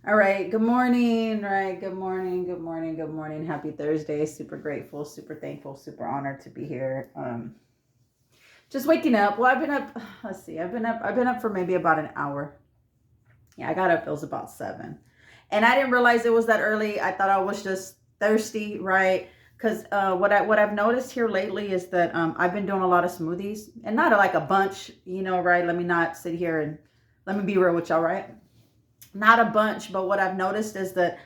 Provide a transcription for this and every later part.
All right. Good morning. Right. Good morning. Good morning. Good morning. Happy Thursday. Super grateful, super thankful, super honored to be here. Just waking up. Well, I've been up. Let's see. I've been up for maybe about an hour. Yeah, I got up. It was about 7, and I didn't realize it was that early. I thought I was just thirsty, right? Because what I've noticed here lately is that I've been doing a lot of smoothies, and not like a bunch, right? Let me not sit here and let me be real with y'all, right? Not a bunch, but what I've noticed is that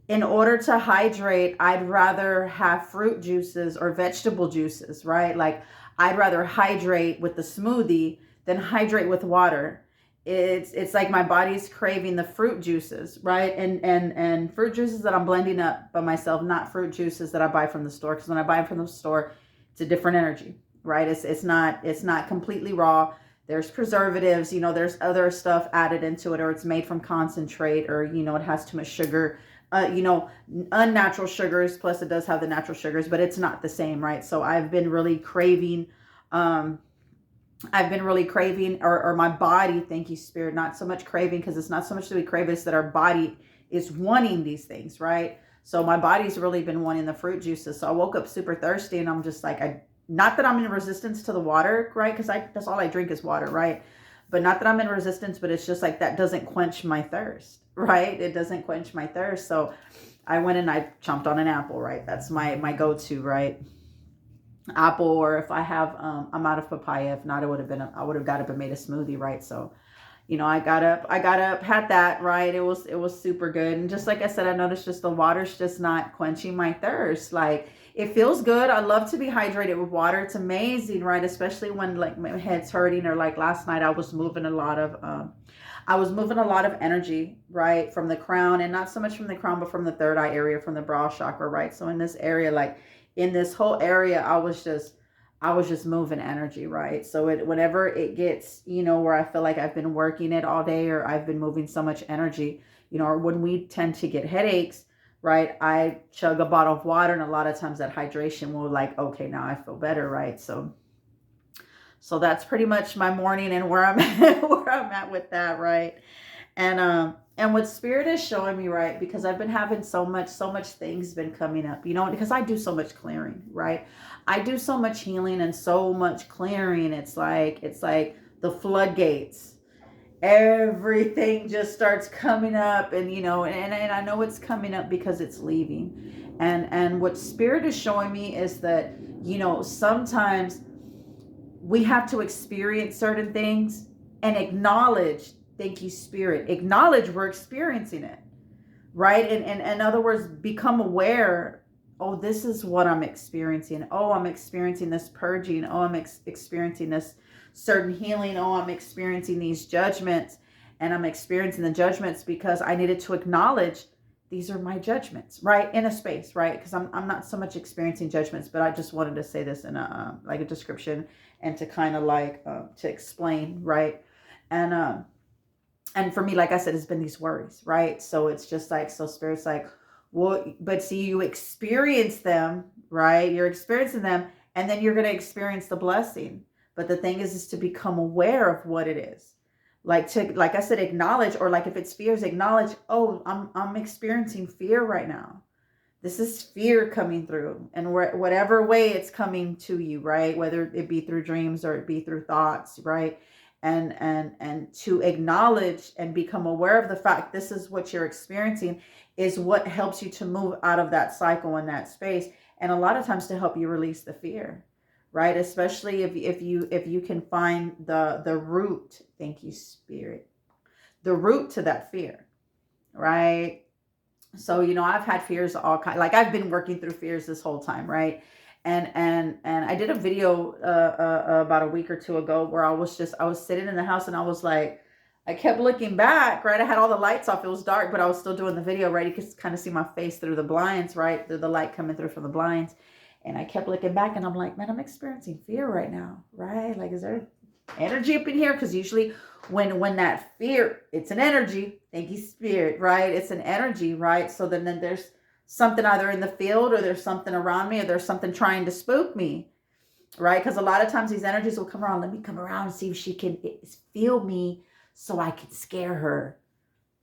in order to hydrate, I'd rather have fruit juices or vegetable juices, right? Like I'd rather hydrate with the smoothie than hydrate with water. It's like my body's craving the fruit juices, right? And fruit juices that I'm blending up by myself, not fruit juices that I buy from the store. Because when I buy them from the store, it's a different energy, right? It's not completely raw. There's preservatives, there's other stuff added into it, or it's made from concentrate, or it has too much sugar, uh, you know, unnatural sugars. Plus, it does have the natural sugars, but it's not the same, right? So um, I've been really craving, or my body, thank you, Spirit, not so much craving, because it's not so much that we crave, it's that our body is wanting these things, right? So my body's really been wanting the fruit juices. So I woke up super thirsty, and I'm just like, not that I'm in resistance to the water, right? Because that's all I drink is water, right? But not that I'm in resistance, but it's just like that doesn't quench my thirst, right? It doesn't quench my thirst. So I went and I chomped on an apple, right? That's my go-to, right? Apple, or if I have I'm out of papaya. If not, I would have got up and made a smoothie, right? So I got up, had that, right? It was super good. And just like I said, I noticed just the water's just not quenching my thirst. Like it feels good. I love to be hydrated with water. It's amazing, right? Especially when like my head's hurting, or like last night I was moving a lot of energy, right? From the crown, and not so much from the crown, but from the third eye area, from the brow chakra, right? So in this area, like in this whole area, I was just moving energy, right? So whenever it gets, where I feel like I've been working it all day, or I've been moving so much energy, or when we tend to get headaches, right? I chug a bottle of water, and a lot of times that hydration will, like, okay, now I feel better, right? So that's pretty much my morning, and where I'm at, where I'm at with that, right? And what spirit is showing me, right? Because I've been having so much things been coming up, because I do so much clearing, right? I do so much healing and so much clearing. It's like the floodgates. Everything just starts coming up, and and I know it's coming up because it's leaving. And what spirit is showing me is that, sometimes we have to experience certain things and acknowledge, thank you, Spirit, acknowledge we're experiencing it, right? And in other words, become aware. Oh, this is what I'm experiencing. Oh, I'm experiencing this purging. Oh, I'm experiencing this certain healing. Oh, I'm experiencing these judgments. And I'm experiencing the judgments because I needed to acknowledge these are my judgments, right? In a space, right? Because I'm not so much experiencing judgments, but I just wanted to say this in a like a description, and to kind of like to explain, right? And and for me, like I said, it's been these worries, right? So it's just like, so spirit's like, well, but see, you experience them, right? You're experiencing them, and then you're going to experience the blessing. But the thing is to become aware of what it is. Like I said, acknowledge, or like if it's fears, acknowledge, oh, I'm experiencing fear right now. This is fear coming through, and whatever way it's coming to you, right? Whether it be through dreams or it be through thoughts, right? And to acknowledge and become aware of the fact this is what you're experiencing is what helps you to move out of that cycle in that space, and a lot of times to help you release the fear, right? Especially if you can find the root. Thank you, Spirit. The root to that fear, right? So I've had fears all kind, like I've been working through fears this whole time, right? And I did a video about a week or two ago where I was sitting in the house, and I was like, I kept looking back, right? I had all the lights off, it was dark, but I was still doing the video, right? You could kind of see my face through the blinds, right? Through the light coming through from the blinds. And I kept looking back, and I'm like, man, I'm experiencing fear right now, right? Like, is there energy up in here? Because usually when that fear, it's an energy, thank you, Spirit, right? It's an energy, right? So then there's something either in the field, or there's something around me, or there's something trying to spook me, right? Because a lot of times these energies will come around. Let me come around and see if she can feel me, so I can scare her.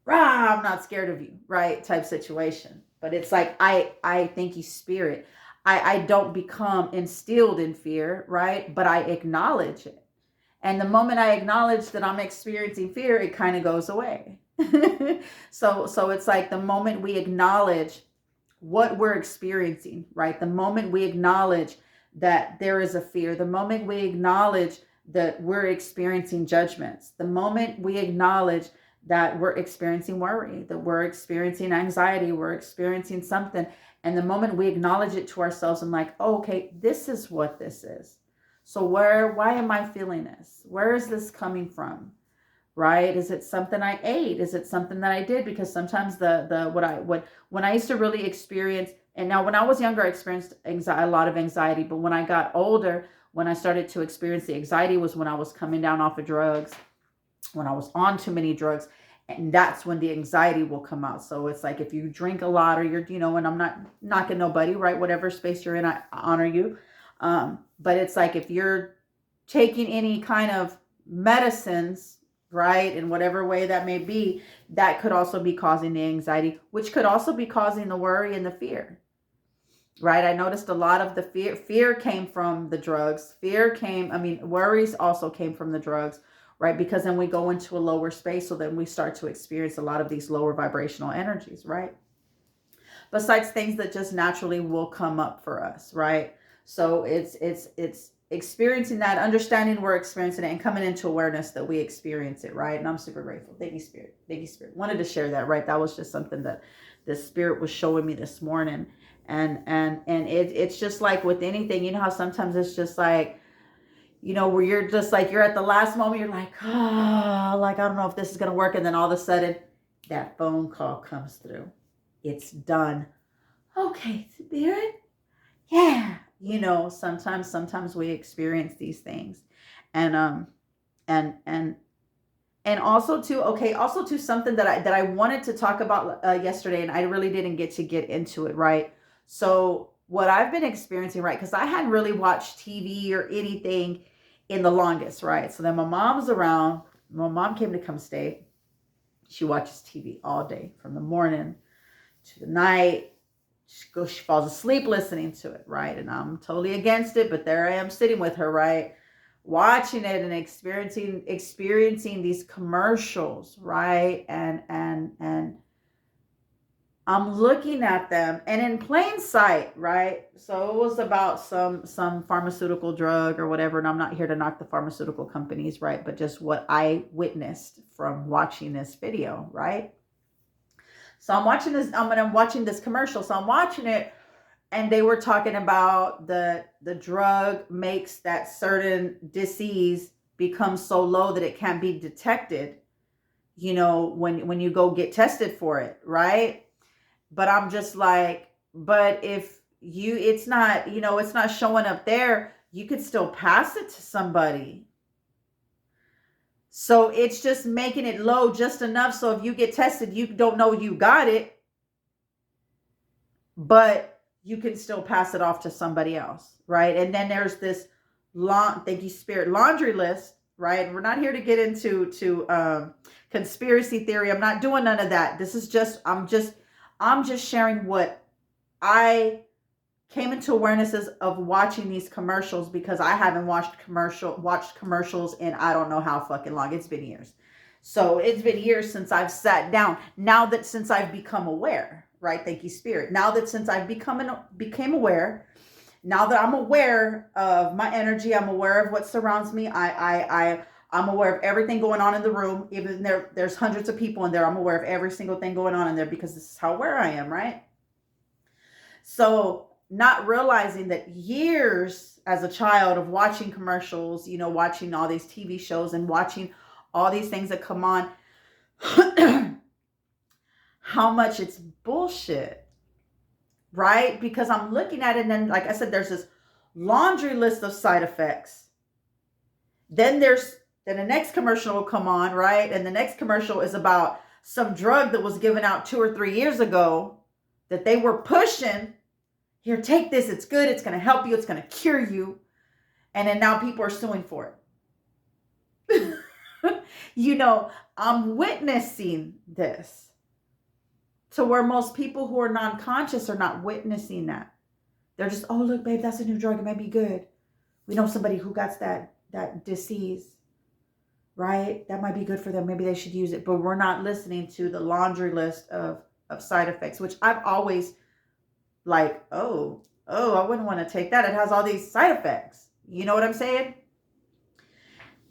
rah, I'm not scared of you, right? Type situation. But it's like, I thank you, spirit. I don't become instilled in fear, right? But I acknowledge it. And the moment I acknowledge that I'm experiencing fear, it kind of goes away. So it's like the moment we acknowledge what we're experiencing, right? The moment we acknowledge that there is a fear, the moment we acknowledge that we're experiencing judgments, the moment we acknowledge that we're experiencing worry, that we're experiencing anxiety, we're experiencing something, and the moment we acknowledge it to ourselves and like, oh, okay, this is what this is. So why am I feeling this? Where is this coming from? Right? Is it something I ate? Is it something that I did? Because sometimes when I used to really experience, and now when I was younger, I experienced a lot of anxiety, but when I got older, when I started to experience the anxiety was when I was coming down off of drugs, when I was on too many drugs, and that's when the anxiety will come out. So it's like if you drink a lot or you're, and I'm not knocking nobody, right? Whatever space you're in, I honor you. But it's like if you're taking any kind of medicines, right, in whatever way that may be, that could also be causing the anxiety, which could also be causing the worry and the fear, right? I noticed a lot of the fear came from the drugs. Worries also came from the drugs, right? Because then we go into a lower space, so then we start to experience a lot of these lower vibrational energies, right? Besides things that just naturally will come up for us, right? So it's experiencing that, understanding we're experiencing it, and coming into awareness that we experience it, right? And I'm super grateful. Thank you, Spirit. Thank you, Spirit. Wanted to share that, right? That was just something that the Spirit was showing me this morning. And it's just like with anything, you know how sometimes it's just like, where you're just like, you're at the last moment, you're like, like, I don't know if this is going to work. And then all of a sudden that phone call comes through. It's done. Okay, Spirit. Yeah. Sometimes we experience these things. And and and and also too, okay, also too, something that I wanted to talk about yesterday, and I really didn't get into it, right? So what I've been experiencing, right, because I hadn't really watched TV or anything in the longest, right? So then my mom's around. My mom came to come stay. She watches TV all day from the morning to the night. She falls asleep listening to it, right? And I'm totally against it, but there I am sitting with her, right? Watching it and experiencing these commercials, right? And I'm looking at them, and in plain sight, right? So it was about some pharmaceutical drug or whatever, and I'm not here to knock the pharmaceutical companies, right? But just what I witnessed from watching this video, right? So I'm watching this commercial. So I'm watching it, and they were talking about the drug makes that certain disease become so low that it can't be detected, when you go get tested for it, right? But I'm just like, but if it's not, it's not showing up there, you could still pass it to somebody. So it's just making it low just enough so if you get tested, you don't know you got it, but you can still pass it off to somebody else, right? And then there's this thank you, Spirit, laundry list, right? And we're not here to get into conspiracy theory. I'm not doing none of that. This is just, I'm just sharing what I came into awarenesses of watching these commercials, because I haven't watched commercials in I don't know how fucking long. It's been years. So it's been years since I've sat down. Since I've become aware, right? Thank you, Spirit. Now that since I've became aware, now that I'm aware of my energy, I'm aware of what surrounds me. I'm aware of everything going on in the room. Even there's hundreds of people in there. I'm aware of every single thing going on in there, because this is how aware I am, right? So not realizing that years as a child of watching commercials, watching all these TV shows and watching all these things that come on, how much it's bullshit, right? Because I'm looking at it, and then, like I said, there's this laundry list of side effects. Then the next commercial will come on, right? And the next commercial is about some drug that was given out 2 or 3 years ago that they were pushing. Here, take this. It's good. It's going to help you. It's going to cure you. And then now people are suing for it. I'm witnessing this to where most people who are non-conscious are not witnessing that. They're just, oh, look, babe, that's a new drug. It might be good. We know somebody who got that disease, right? That might be good for them. Maybe they should use it. But we're not listening to the laundry list of side effects, which I've always like, oh, I wouldn't want to take that. It has all these side effects. You know what I'm saying?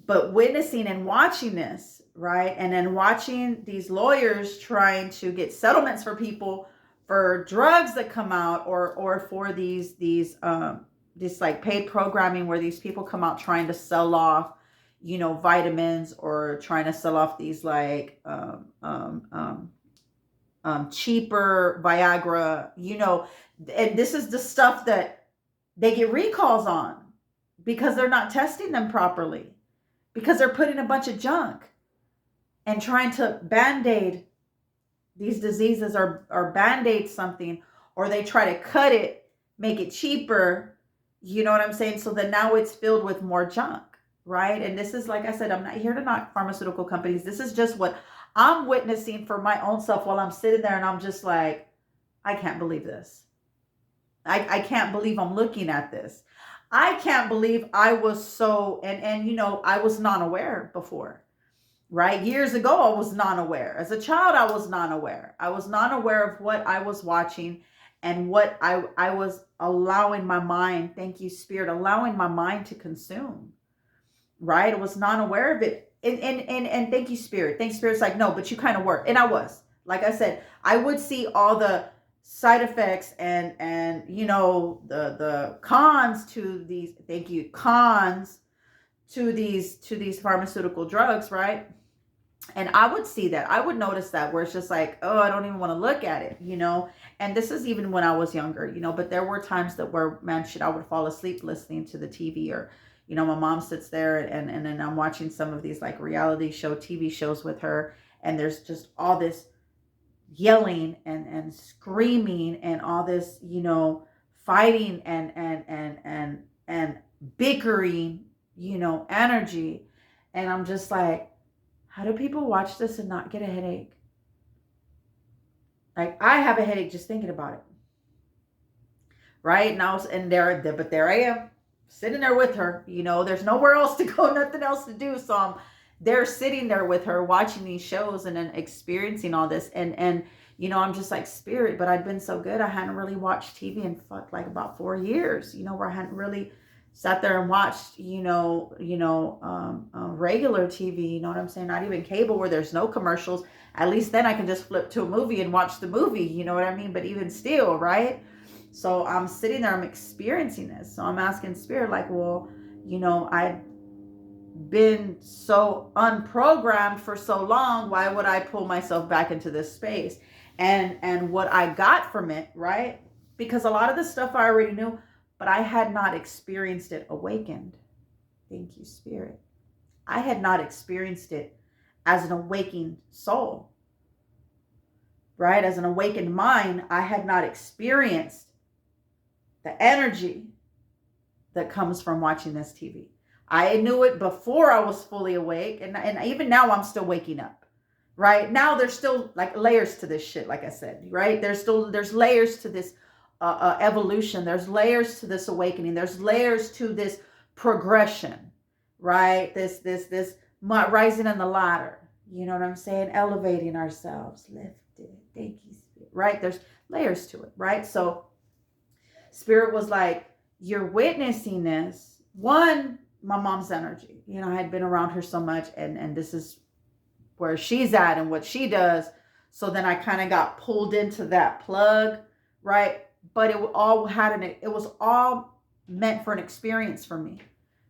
But witnessing and watching this, right? And then watching these lawyers trying to get settlements for people for drugs that come out, or for these like paid programming where these people come out trying to sell off, vitamins, or trying to sell off these like cheaper Viagra, and this is the stuff that they get recalls on because they're not testing them properly, because they're putting a bunch of junk and trying to band-aid these diseases, or band-aid something, or they try to cut it, make it cheaper, you know what I'm saying? So then now it's filled with more junk, right? And this is, like I said, I'm not here to knock pharmaceutical companies. This is just what I'm witnessing for my own self while I'm sitting there, and I'm just like, I can't believe this. I can't believe I'm looking at this. I can't believe I was so, and I was non-aware before, right? Years ago, I was non-aware. As a child, I was non-aware. I was non-aware of what I was watching and what I was allowing my mind, thank you, Spirit, allowing my mind to consume, right? I was non-aware of it. And thank you, Spirit. Thank you, Spirit's like, no, but you kind of were. And I was. Like I said, I would see all the side effects and the cons to these, thank you, cons to these pharmaceutical drugs, right? And I would see that. I would notice that, where it's just like, oh, I don't even want to look at it, And this is even when I was younger, but there were times that where, man, shit, I would fall asleep listening to the TV, or, my mom sits there and then I'm watching some of these like reality show TV shows with her. And there's just all this yelling and screaming and all this, fighting and bickering, energy. And I'm just like, how do people watch this and not get a headache? Like, I have a headache just thinking about it. Right now, but there I am, sitting there with her. There's nowhere else to go, nothing else to do. So I'm there sitting there with her, watching these shows and then experiencing all this. And I'm just like, Spirit, but I'd been so good. I hadn't really watched TV in like about 4 years, where I hadn't really sat there and watched, regular TV, you know what I'm saying? Not even cable, where there's no commercials. At least then I can just flip to a movie and watch the movie, you know what I mean? But even still, right? So I'm sitting there, I'm experiencing this. So I'm asking Spirit, like, well, I've been so unprogrammed for so long. Why would I pull myself back into this space? And what I got from it, right? Because a lot of the stuff I already knew, but I had not experienced it awakened. Thank you, Spirit. I had not experienced it as an awakened soul, right? As an awakened mind, I had not experienced the energy that comes from watching this TV. I knew it before I was fully awake, and even now I'm still waking up, right? Now there's still like layers to this shit, like I said, right? There's layers to this evolution. There's layers to this awakening. There's layers to this progression, right? This rising in the ladder. You know what I'm saying? Elevating ourselves, lifted. Thank you, Spirit. Right? There's layers to it, right? So Spirit was like, you're witnessing this. One, my mom's energy. I had been around her so much, and this is where she's at and what she does. So then I kind of got pulled into that plug, right? But it was all meant for an experience for me,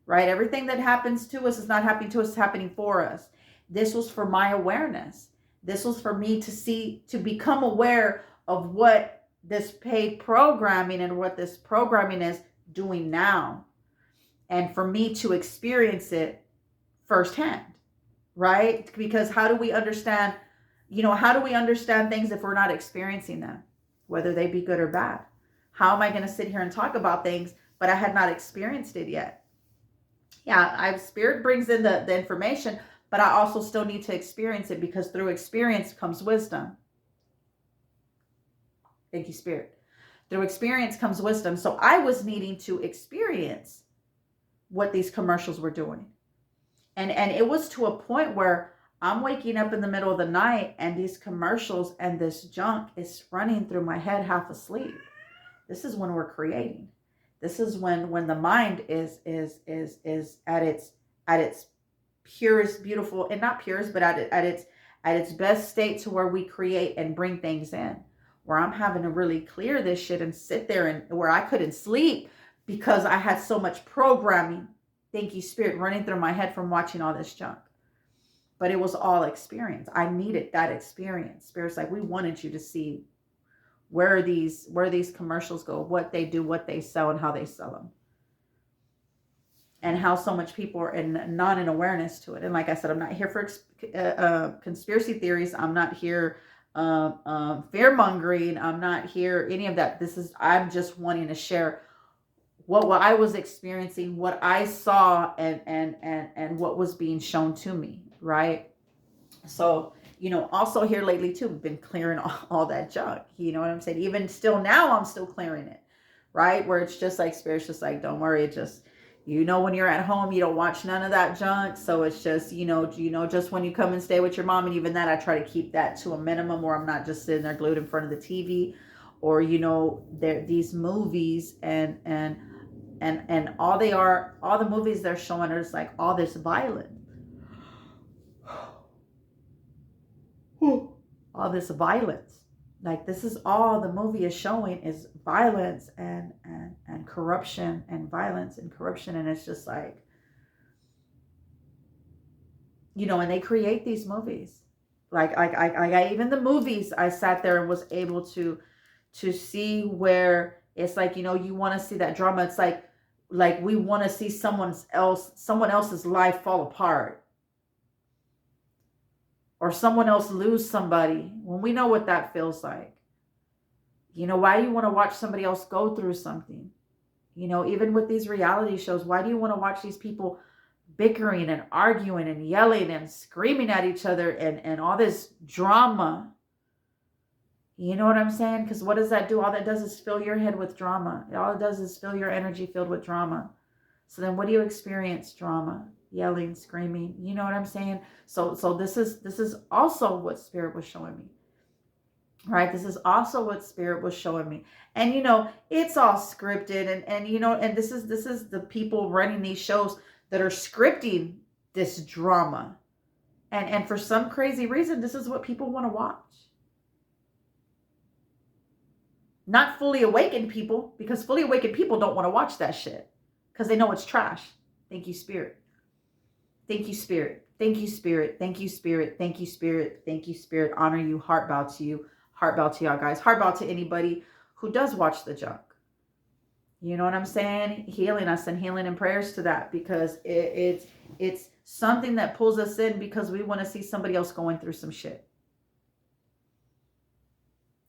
right? Everything that happens to us is not happening to us, it's happening for us. This was for my awareness. This was for me to become aware of what this paid programming and what this programming is doing now. And for me to experience it firsthand, right? Because how do we understand things if we're not experiencing them, whether they be good or bad? How am I going to sit here and talk about things, but I had not experienced it yet? Yeah, Spirit brings in the information, but I also still need to experience it, because through experience comes wisdom. Thank you, Spirit. Through experience comes wisdom. So I was needing to experience what these commercials were doing. And it was to a point where I'm waking up in the middle of the night and these commercials and this junk is running through my head half asleep. This is when we're creating. This is when the mind is at its purest, beautiful, and not purest, but at its best state, to where we create and bring things in. Where I'm having to really clear this shit and sit there, and where I couldn't sleep because I had so much programming, thank you, Spirit, running through my head from watching all this junk. But it was all experience. I needed that experience. Spirit's like, we wanted you to see where these commercials go, what they do, what they sell, and how they sell them. And how so much people are not in awareness to it. And like I said, I'm not here for conspiracy theories. I'm not here fear mongering. I'm not here any of that. I'm just wanting to share what I was experiencing, what I saw, and what was being shown to me, right? So, also here lately too, we've been clearing all that junk. You know what I'm saying? Even still now, I'm still clearing it, right? Where it's just like, Spirit's just like, don't worry, it just, when you're at home, you don't watch none of that junk. So it's just, just when you come and stay with your mom, and even that, I try to keep that to a minimum, where I'm not just sitting there glued in front of the TV, or, these movies and all the movies they're showing are just like all this violence. All this violence. Like, this is all the movie is showing, is violence and corruption and violence and corruption. And it's just like, and they create these movies. Like even the movies, I sat there and was able to see where it's like, you want to see that drama. It's like we want to see someone else's life fall apart. Or someone else lose somebody, when we know what that feels like. Why do you want to watch somebody else go through something? Even with these reality shows, why do you want to watch these people bickering and arguing and yelling and screaming at each other and all this drama? You know what I'm saying? Because what does that do? All that does is fill your head with drama. All it does is fill your energy filled with drama. So then what do you experience? Drama. Yelling, screaming, you know what I'm saying? So this is also what Spirit was showing me, right? This is also what Spirit was showing me. And it's all scripted, and this is the people running these shows that are scripting this drama, and for some crazy reason, this is what people want to watch. Not fully awakened people, because fully awakened people don't want to watch that shit because they know it's trash. Thank you, Spirit. Thank you, Spirit. Thank you, Spirit. Thank you, Spirit. Thank you, Spirit. Thank you, Spirit. Honor you. Heart bow to you. Heart bow to y'all guys. Heart bow to anybody who does watch the junk. You know what I'm saying? Healing us and healing and prayers to that, because it's something that pulls us in because we want to see somebody else going through some shit.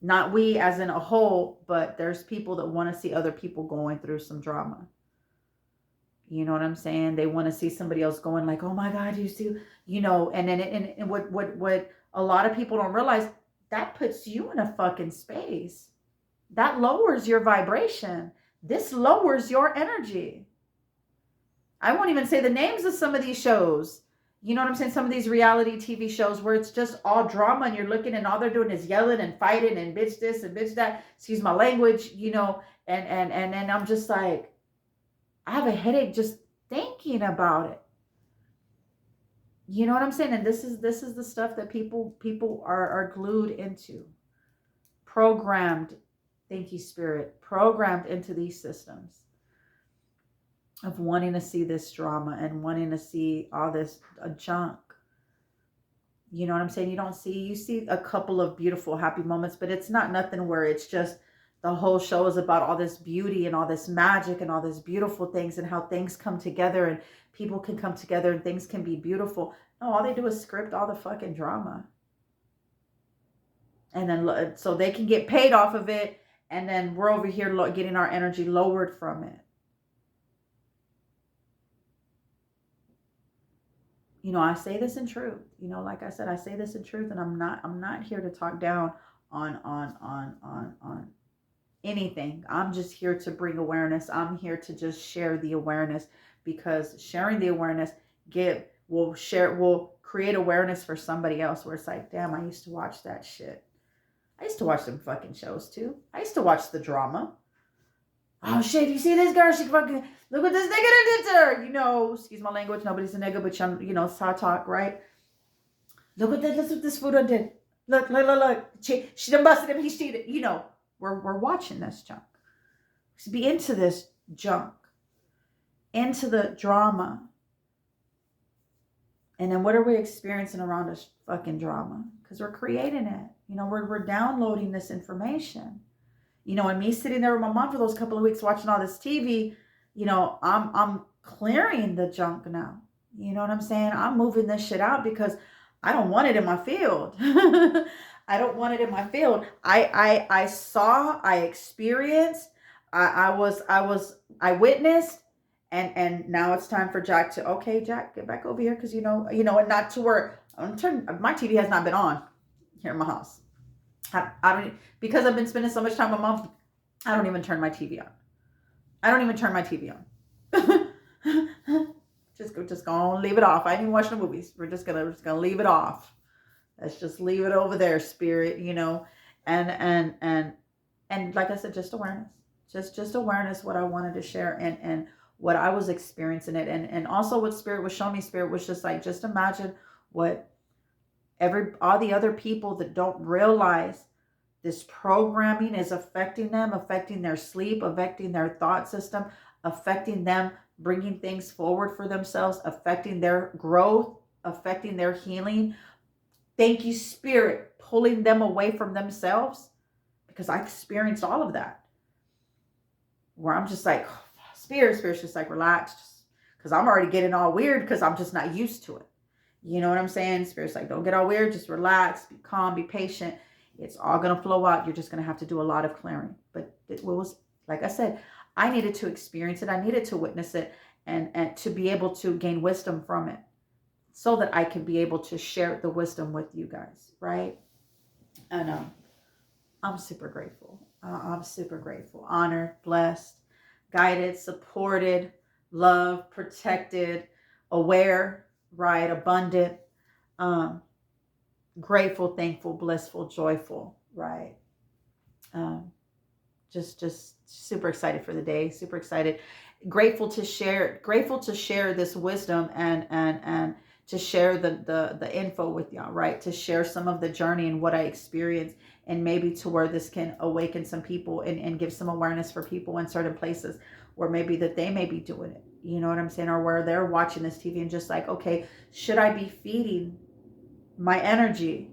Not we as in a whole, but there's people that want to see other people going through some drama. You know what I'm saying? They want to see somebody else going like, oh my God, you see, and then and what a lot of people don't realize, that puts you in a fucking space. That lowers your vibration. This lowers your energy. I won't even say the names of some of these shows. You know what I'm saying? Some of these reality TV shows where it's just all drama, and you're looking and all they're doing is yelling and fighting and bitch this and bitch that. Excuse my language, and I'm just like, I have a headache just thinking about it. You know what I'm saying? And this is the stuff that people are glued into, programmed. Thank you, Spirit. Programmed into these systems of wanting to see this drama and wanting to see all this junk. You know what I'm saying? You see a couple of beautiful, happy moments, but it's not nothing where it's just the whole show is about all this beauty and all this magic and all these beautiful things and how things come together and people can come together and things can be beautiful. No, all they do is script all the fucking drama. And then so they can get paid off of it. And then we're over here getting our energy lowered from it. I say this in truth. Like I said, I say this in truth, and I'm not here to talk down on anything. I'm just here to bring awareness. I'm here to just share the awareness, because sharing the awareness will create awareness for somebody else, where it's like, damn, I used to watch that shit. I used to watch them fucking shows too. I used to watch the drama. Oh shit, you see this girl? She fucking, look what this nigga did to her. Excuse my language, nobody's a nigga, but it's how I talk, right? Look what this fool done did. Look. She done busted him, he cheated. We're watching this junk. Be into this junk. Into the drama. And then what are we experiencing around this fucking drama? Because we're creating it. We're downloading this information. And me sitting there with my mom for those couple of weeks watching all this TV, I'm clearing the junk now. You know what I'm saying? I'm moving this shit out because I don't want it in my field. I don't want it in my field. I saw, I experienced, I witnessed, and now it's time for Jack to, okay, Jack, get back over here, because and not to where my TV has not been on here in my house. I don't, because I've been spending so much time with Mom. I don't even turn my TV on. Just gonna leave it off. I ain't even watching the movies. We're just gonna leave it off. Let's just leave it over there, spirit. And like I said, just awareness. Just awareness. What I wanted to share, and what I was experiencing it, and also what Spirit was showing me. Spirit was just like, just imagine what all the other people that don't realize this programming is affecting them, affecting their sleep, affecting their thought system, affecting them bringing things forward for themselves, affecting their growth, affecting their healing. Thank you, Spirit, pulling them away from themselves, because I experienced all of that, where I'm just like, Spirit's just like, relax, because I'm already getting all weird because I'm just not used to it. You know what I'm saying? Spirit's like, don't get all weird. Just relax, be calm, be patient. It's all going to flow out. You're just going to have to do a lot of clearing. But it was, like I said, I needed to experience it. I needed to witness it, and to be able to gain wisdom from it, so that I can be able to share the wisdom with you guys, right? And I'm super grateful. I'm super grateful. Honored, blessed, guided, supported, loved, protected, aware, right? Abundant, grateful, thankful, blissful, joyful, right? Just super excited for the day, super excited, grateful to share this wisdom, and to share the info with y'all, right? To share some of the journey and what I experienced, and maybe to where this can awaken some people, and give some awareness for people in certain places where maybe that they may be doing it. You know what I'm saying? Or where they're watching this TV and just like, okay, should I be feeding my energy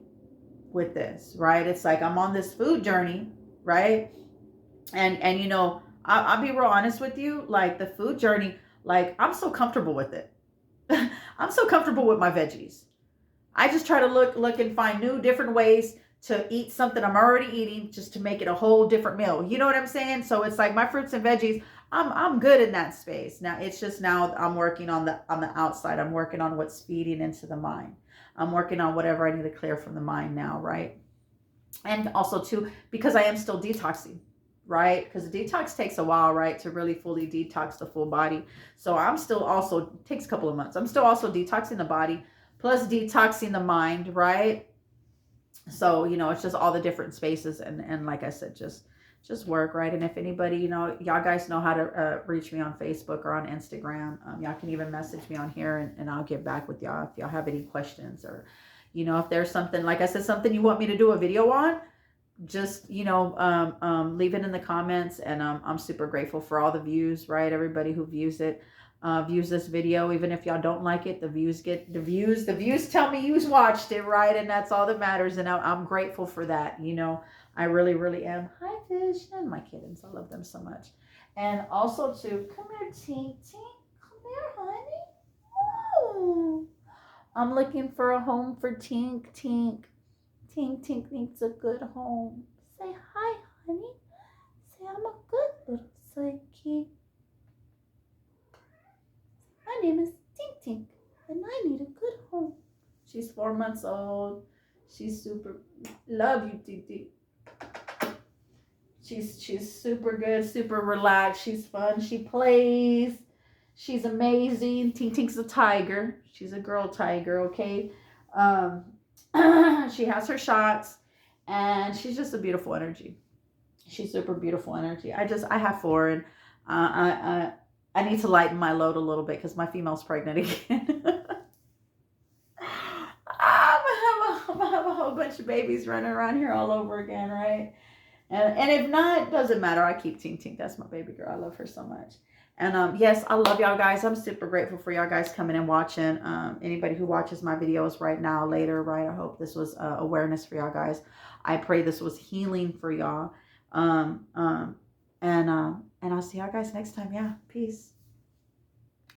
with this, right? It's like, I'm on this food journey, right? And I'll be real honest with you, like the food journey, like I'm so comfortable with it. I'm so comfortable with my veggies. I just try to look and find new, different ways to eat something I'm already eating, just to make it a whole different meal. You know what I'm saying? So it's like my fruits and veggies, I'm good in that space. Now it's just, now I'm working on the outside. I'm working on what's feeding into the mind. I'm working on whatever I need to clear from the mind now, right? And also too, because I am still detoxing, right? Because the detox takes a while, right? To really fully detox the full body. So I'm still also, takes a couple of months. I'm still also detoxing the body, plus detoxing the mind, right? So, it's just all the different spaces. And like I said, just work, right? And if anybody, y'all guys know how to reach me on Facebook or on Instagram. Y'all can even message me on here, and I'll get back with y'all if y'all have any questions, or, if there's something, like I said, something you want me to do a video on, just, leave it in the comments. And I'm super grateful for all the views, right? Everybody who views this video, even if y'all don't like it, the views tell me you watched it, right? And that's all that matters. And I'm grateful for that. I really, really am. Hi, Fish, and my kittens. I love them so much. And also to, come here, Tink, come here, honey. Oh, I'm looking for a home for Tink. Tink needs a good home. Say hi, honey. Say I'm a good little psyche. My name is Tink. and I need a good home. She's 4 months old. She's super, love you, Titi. She's super good, super relaxed. She's fun. She plays. She's amazing. Ting Ting's a tiger. She's a girl tiger, okay? Um, she has her shots, and she's just a beautiful energy. She's super beautiful energy. I have four, and I need to lighten my load a little bit because my female's pregnant again. I'm gonna have a whole bunch of babies running around here all over again, right? And if not, doesn't matter. I keep Ting Ting. That's my baby girl. I love her so much. And yes, I love y'all guys. I'm super grateful for y'all guys coming and watching. Anybody who watches my videos right now, later, right? I hope this was awareness for y'all guys. I pray this was healing for y'all. And I'll see y'all guys next time. Yeah, peace.